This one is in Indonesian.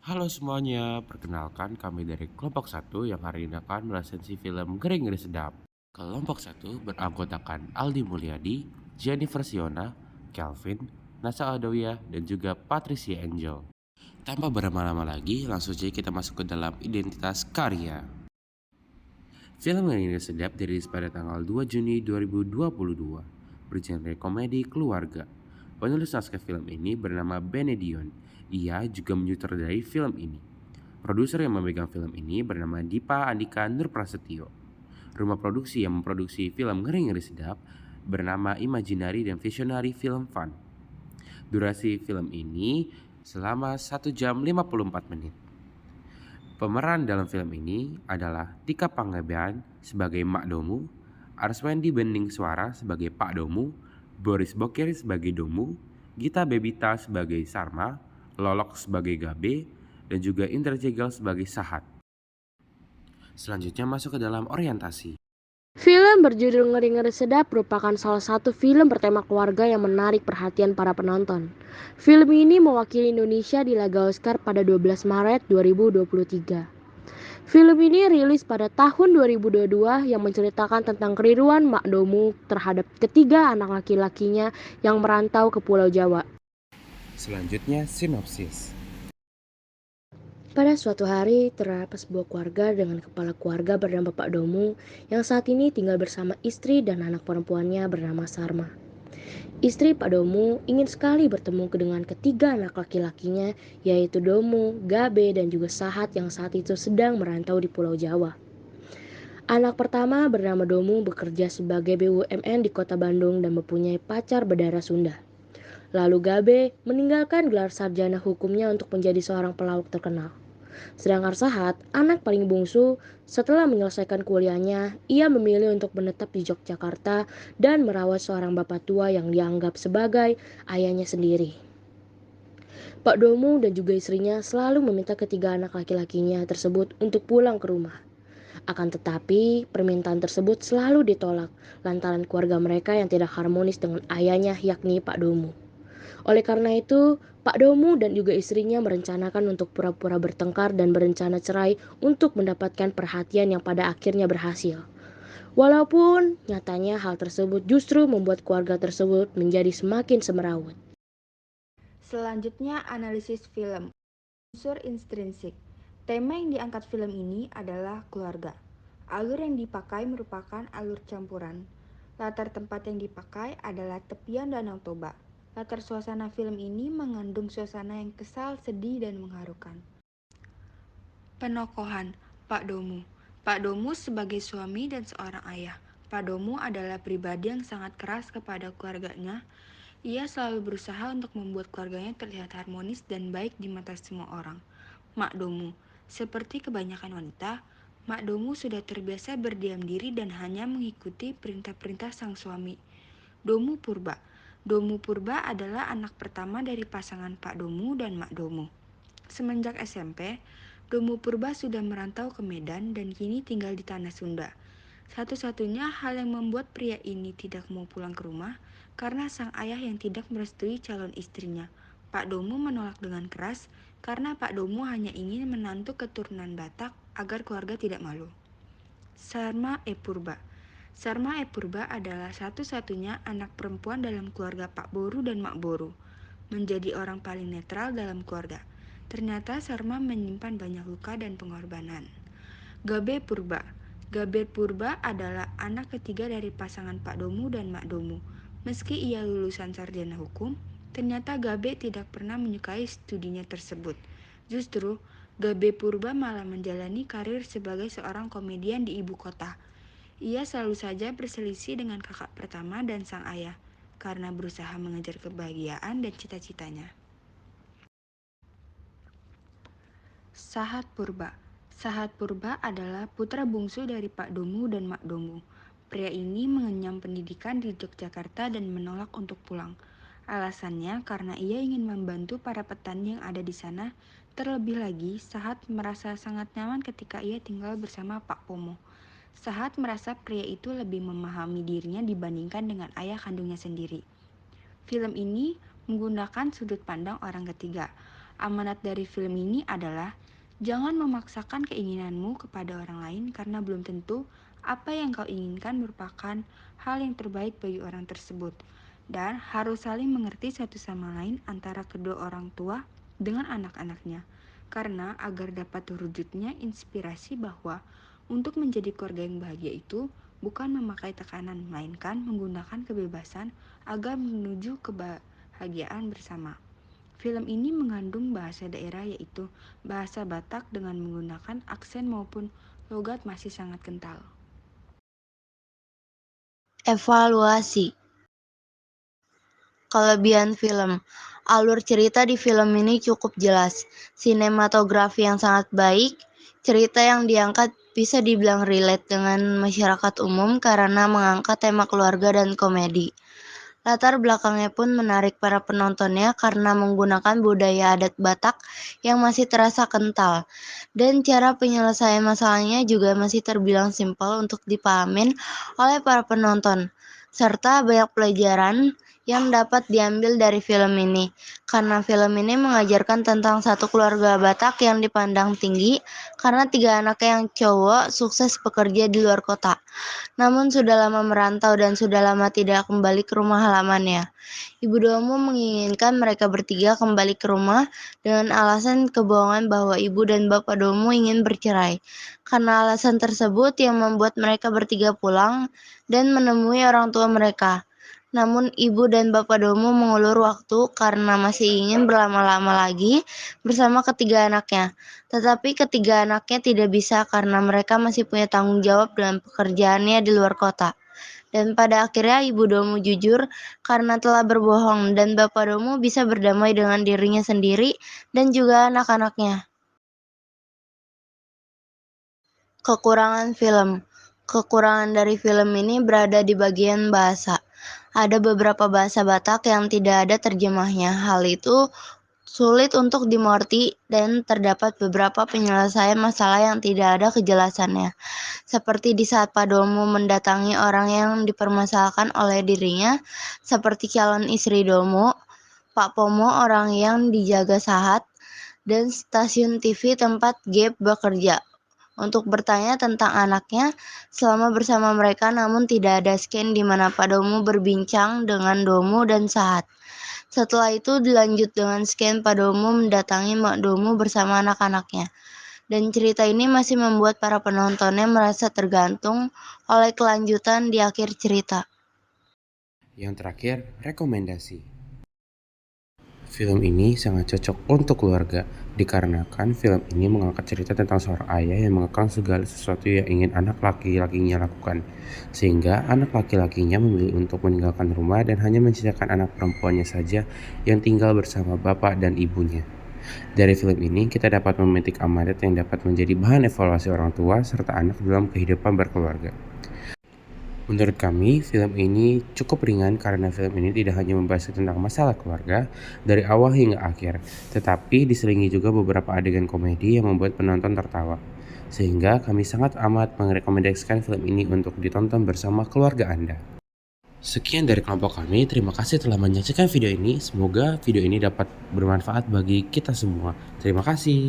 Halo semuanya, perkenalkan kami dari kelompok satu yang hari ini akan meresensi film Ngeri-Ngeri Sedap. Kelompok satu beranggotakan Aldi Mulyadi, Jennifer Siona, Kelvin, Nasa Adawiyah, dan juga Patricia Angel. Tanpa berlama-lama lagi, langsung saja kita masuk ke dalam identitas karya. Film Ngeri-Ngeri Sedap dirilis pada tanggal 2 Juni 2022, bergenre komedi keluarga. Penulis naskah film ini bernama Benedion. Ia juga menyutradarai film ini. Produser yang memegang film ini bernama Dipa Andika Nurprasetyo. Rumah produksi yang memproduksi film Ngeri-Ngeri Sedap bernama Imaginary dan Visionary Film Fund. Durasi film ini selama 1 jam 54 menit. Pemeran dalam film ini adalah Tika Panggabean sebagai Mak Domu, Arswendi Bening Suara sebagai Pak Domu, Boris Bokir sebagai Domu, Gita Bebita sebagai Sarma, Lolok sebagai Gabe, dan juga Indra Jegal sebagai Sahat. Selanjutnya masuk ke dalam orientasi. Film berjudul Ngeri-Ngeri Sedap merupakan salah satu film bertema keluarga yang menarik perhatian para penonton. Film ini mewakili Indonesia di laga Oscar pada 12 Maret 2023. Film ini rilis pada tahun 2022 yang menceritakan tentang keriruan Mak Domu terhadap ketiga anak laki-lakinya yang merantau ke Pulau Jawa. Selanjutnya sinopsis. Pada suatu hari, terdapat sebuah keluarga dengan kepala keluarga bernama Pak Domu yang saat ini tinggal bersama istri dan anak perempuannya bernama Sarma. Istri Pak Domu ingin sekali bertemu dengan ketiga anak laki-lakinya, yaitu Domu, Gabe, dan juga Sahat yang saat itu sedang merantau di Pulau Jawa. Anak pertama bernama Domu bekerja sebagai BUMN di kota Bandung dan mempunyai pacar berdarah Sunda. Lalu Gabe meninggalkan gelar sarjana hukumnya untuk menjadi seorang pelawak terkenal. Sedangkan Sahat, anak paling bungsu, setelah menyelesaikan kuliahnya, ia memilih untuk menetap di Yogyakarta dan merawat seorang bapak tua yang dianggap sebagai ayahnya sendiri. Pak Domu dan juga istrinya selalu meminta ketiga anak laki-lakinya tersebut untuk pulang ke rumah. Akan tetapi, permintaan tersebut selalu ditolak lantaran keluarga mereka yang tidak harmonis dengan ayahnya yakni Pak Domu. Oleh karena itu, Pak Domu dan juga istrinya merencanakan untuk pura-pura bertengkar dan berencana cerai untuk mendapatkan perhatian yang pada akhirnya berhasil. Walaupun nyatanya hal tersebut justru membuat keluarga tersebut menjadi semakin semerawut. Selanjutnya, analisis film. Unsur intrinsik. Tema yang diangkat film ini adalah keluarga. Alur yang dipakai merupakan alur campuran. Latar tempat yang dipakai adalah tepian Danau Toba. Latar suasana film ini mengandung suasana yang kesal, sedih, dan mengharukan. Penokohan Pak Domu. Pak Domu sebagai suami dan seorang ayah. Pak Domu adalah pribadi yang sangat keras kepada keluarganya. Ia selalu berusaha untuk membuat keluarganya terlihat harmonis dan baik di mata semua orang. Mak Domu. Seperti kebanyakan wanita, Mak Domu sudah terbiasa berdiam diri dan hanya mengikuti perintah-perintah sang suami. Domu Purba. Domu Purba adalah anak pertama dari pasangan Pak Domu dan Mak Domu. Semenjak SMP, Domu Purba sudah merantau ke Medan dan kini tinggal di Tanah Sunda. Satu-satunya hal yang membuat pria ini tidak mau pulang ke rumah karena sang ayah yang tidak merestui calon istrinya. Pak Domu menolak dengan keras karena Pak Domu hanya ingin menantu keturunan Batak agar keluarga tidak malu. Sarma E. Purba. Sarma E. Purba adalah satu-satunya anak perempuan dalam keluarga Pak Boru dan Mak Boru. Menjadi orang paling netral dalam keluarga. Ternyata Sarma menyimpan banyak luka dan pengorbanan. Gabe Purba. Gabe Purba adalah anak ketiga dari pasangan Pak Domu dan Mak Domu. Meski ia lulusan sarjana hukum, ternyata Gabe tidak pernah menyukai studinya tersebut. Justru, Gabe Purba malah menjalani karir sebagai seorang komedian di ibu kota. Ia selalu saja berselisih dengan kakak pertama dan sang ayah, karena berusaha mengejar kebahagiaan dan cita-citanya. Sahat Purba. Sahat Purba adalah putra bungsu dari Pak Domu dan Mak Domu. Pria ini mengenyam pendidikan di Yogyakarta dan menolak untuk pulang. Alasannya karena ia ingin membantu para petani yang ada di sana. Terlebih lagi, Sahat merasa sangat nyaman ketika ia tinggal bersama Pak Pomo. Sahat merasa pria itu lebih memahami dirinya dibandingkan dengan ayah kandungnya sendiri. Film ini menggunakan sudut pandang orang ketiga. Amanat dari film ini adalah jangan memaksakan keinginanmu kepada orang lain karena belum tentu apa yang kau inginkan merupakan hal yang terbaik bagi orang tersebut. Dan harus saling mengerti satu sama lain antara kedua orang tua dengan anak-anaknya. Karena agar dapat terwujudnya inspirasi bahwa untuk menjadi keluarga yang bahagia itu bukan memakai tekanan, melainkan menggunakan kebebasan agar menuju kebahagiaan bersama. Film ini mengandung bahasa daerah yaitu bahasa Batak dengan menggunakan aksen maupun logat masih sangat kental. Evaluasi. Kelebihan film. Alur cerita di film ini cukup jelas. Sinematografi yang sangat baik. Cerita yang diangkat bisa dibilang relate dengan masyarakat umum karena mengangkat tema keluarga dan komedi. Latar belakangnya pun menarik para penontonnya karena menggunakan budaya adat Batak yang masih terasa kental. Dan cara penyelesaian masalahnya juga masih terbilang simpel untuk dipahamin oleh para penonton. Serta banyak pelajaran yang dapat diambil dari film ini. Karena film ini mengajarkan tentang satu keluarga Batak yang dipandang tinggi karena 3 anaknya yang cowok sukses bekerja di luar kota. Namun sudah lama merantau dan sudah lama tidak kembali ke rumah halamannya. Ibu Domo menginginkan mereka bertiga kembali ke rumah dengan alasan kebohongan bahwa ibu dan bapak Domo ingin bercerai. Karena alasan tersebut yang membuat mereka bertiga pulang dan menemui orang tua mereka. Namun ibu dan bapak Domo mengulur waktu karena masih ingin berlama-lama lagi bersama ketiga anaknya. Tetapi ketiga anaknya tidak bisa karena mereka masih punya tanggung jawab dalam pekerjaannya di luar kota. Dan pada akhirnya Ibu Domo jujur karena telah berbohong dan Bapak Domo bisa berdamai dengan dirinya sendiri dan juga anak-anaknya. Kekurangan film. Kekurangan dari film ini berada di bagian bahasa. Ada beberapa bahasa Batak yang tidak ada terjemahnya. Hal itu sulit untuk dimengerti dan terdapat beberapa penyelesaian masalah yang tidak ada kejelasannya. Seperti di saat Pak Domo mendatangi orang yang dipermasalahkan oleh dirinya, seperti calon istri Domo, Pak Pomo orang yang dijaga Sahat, dan stasiun TV tempat Gap bekerja untuk bertanya tentang anaknya selama bersama mereka, namun tidak ada scan di mana Pak Domo berbincang dengan Domo dan Sahat. Setelah itu dilanjut dengan scan Pak Domo mendatangi Mak Domo bersama anak-anaknya. Dan cerita ini masih membuat para penontonnya merasa tergantung oleh kelanjutan di akhir cerita. Yang terakhir, rekomendasi. Film ini sangat cocok untuk keluarga, dikarenakan film ini mengangkat cerita tentang seorang ayah yang mengekang segala sesuatu yang ingin anak laki-lakinya lakukan. Sehingga anak laki-lakinya memilih untuk meninggalkan rumah dan hanya menyisakan anak perempuannya saja yang tinggal bersama bapak dan ibunya. Dari film ini, kita dapat memetik amanat yang dapat menjadi bahan evaluasi orang tua serta anak dalam kehidupan berkeluarga. Menurut kami, film ini cukup ringan karena film ini tidak hanya membahas tentang masalah keluarga dari awal hingga akhir, tetapi diselingi juga beberapa adegan komedi yang membuat penonton tertawa. Sehingga kami sangat amat merekomendasikan film ini untuk ditonton bersama keluarga Anda. Sekian dari kelompok kami, terima kasih telah menyaksikan video ini. Semoga video ini dapat bermanfaat bagi kita semua. Terima kasih.